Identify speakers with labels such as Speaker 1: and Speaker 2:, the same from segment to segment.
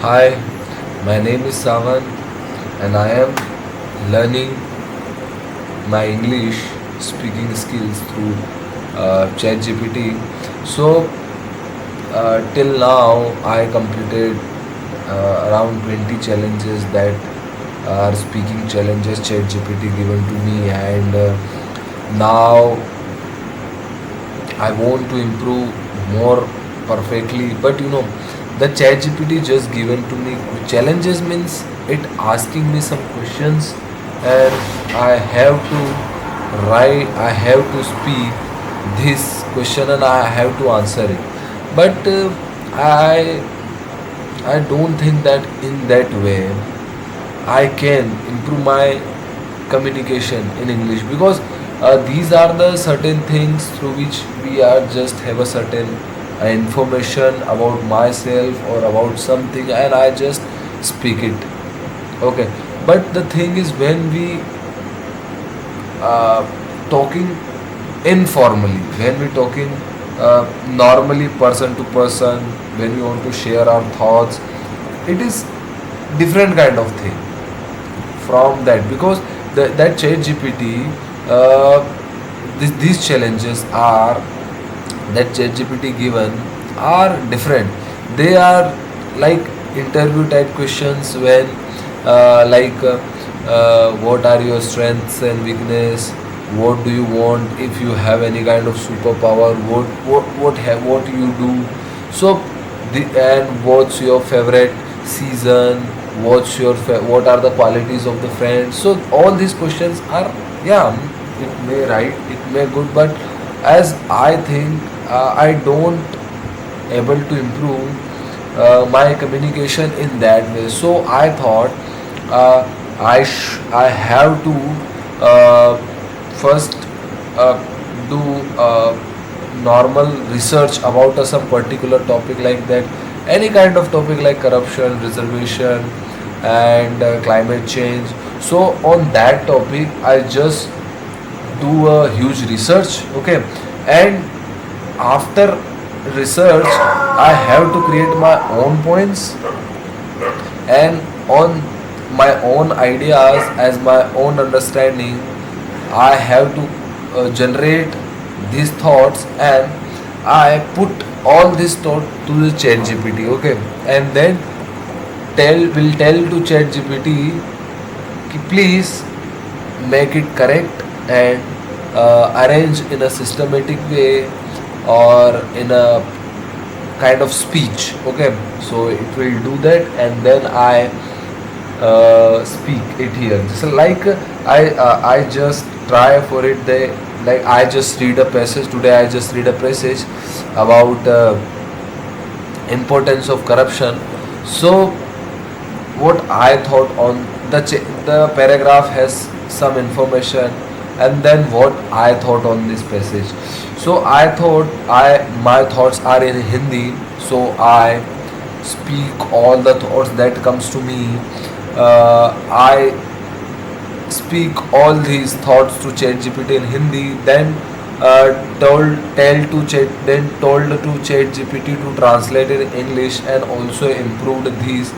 Speaker 1: Hi, my name is Savan and I am learning my English speaking skills through ChatGPT. So, till now, I completed around 20 challenges that are speaking challenges ChatGPT given to me, and now I want to improve more perfectly. But the ChatGPT just given to me challenges means it asking me some questions, and I have to write, I have to speak this question, and I have to answer it. But I I don't think that in that way I can improve my communication in English, because these are the certain things through which we are just have a certain information about myself or about something, and I just speak it. Okay, but the thing is, when we talking informally, when we talking normally person to person, when we want to share our thoughts, it is different kind of thing from that, because that chat gpt these challenges are that chat gpt given are different. They are like interview type questions, when what are your strengths and weakness, what do you want, if you have any kind of superpower, what you do. So and what's your favorite season, what are the qualities of the friend. So all these questions are, yeah, it may right, it may good, but as I think I don't able to improve my communication in that way. So I thought I have to first uh, do normal research about some particular topic like that, any kind of topic like corruption, reservation, and climate change. So on that topic I just do a huge research. Okay, and after research I have to create my own points, and on my own ideas, as my own understanding, I have to generate these thoughts, and I put all this thought to the chat gpt. Okay, and then tell to chat gpt ki please make it correct, and arrange in a systematic way, or in a kind of speech. Okay, so it will do that, and then I speak it here. So like I just try for it. They like I just read a passage today. I just read a passage about importance of corruption. So what I thought on the paragraph has some information, and then what I thought on this passage. So I thought I my thoughts are in Hindi, so I speak all the thoughts that comes to me. I speak all these thoughts to ChatGPT in Hindi, then told to ChatGPT to translate it in English, and also improved these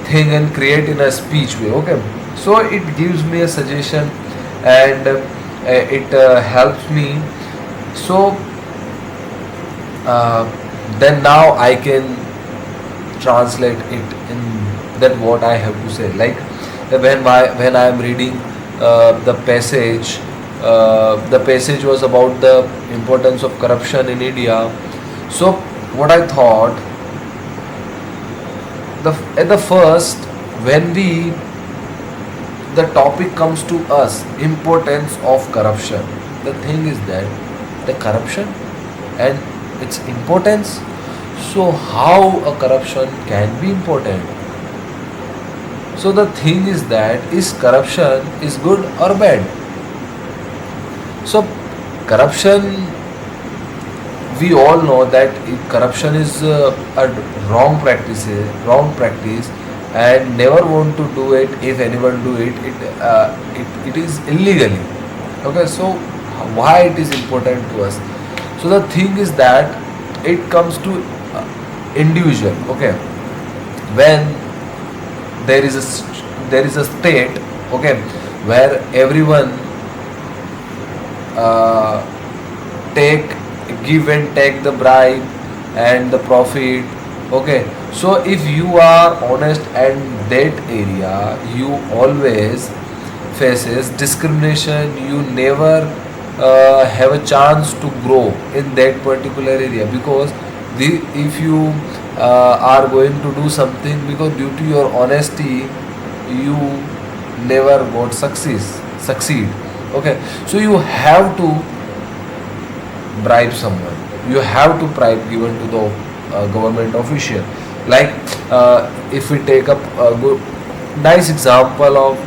Speaker 1: thing and create in a speech way. Okay, so it gives me a suggestion, and it helps me. So uh, then now I can translate it in that what I have to say. Like when I am reading the passage was about the importance of corruption in India. So what I thought, at the first, when we the topic comes to us, importance of corruption. The thing is that the corruption and its importance. So how a corruption can be important? So the thing is that, is corruption is good or bad? So corruption, we all know that corruption is a wrong practice, and never want to do it. If anyone do it, it is illegally. Okay, so why it is important to us? So the thing is that it comes to individual. Okay, when there is a state, okay, where everyone uh, take give and take the bribe and the profit. Okay, so if you are honest and that area, you always faces discrimination. You never have a chance to grow in that particular area, because if you are going to do something, because due to your honesty you never got succeed. Okay, so you have to bribe someone, you have to bribe given to the government official. Like if we take up a good, nice example of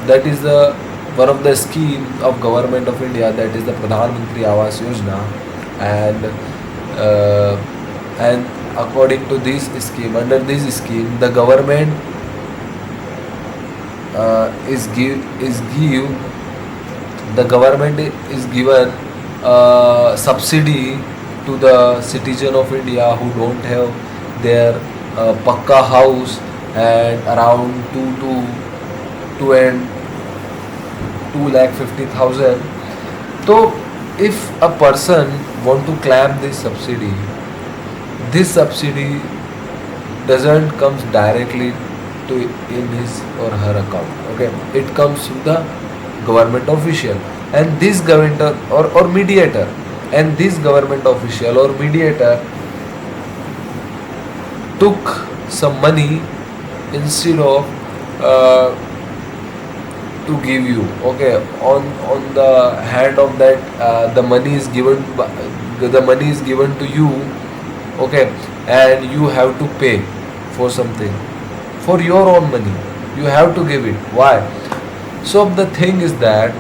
Speaker 1: that is the one of the scheme of government of India, that is the Pradhan Mantri Awas Yojana. And uh, and according to this scheme, under this scheme, the government is give the government is given subsidy to the citizen of India who don't have their pakka house, and around 2 and 2,50,000. So if a person want to claim this subsidy doesn't comes directly to in his or her account. Okay, it comes to the government official, and this government or mediator, and this government official or mediator took some money instead of uh, to give you. Okay, on the hand of that, the money is given the money is given to you. Okay, and you have to pay for something, for your own money you have to give it. Why? So the thing is that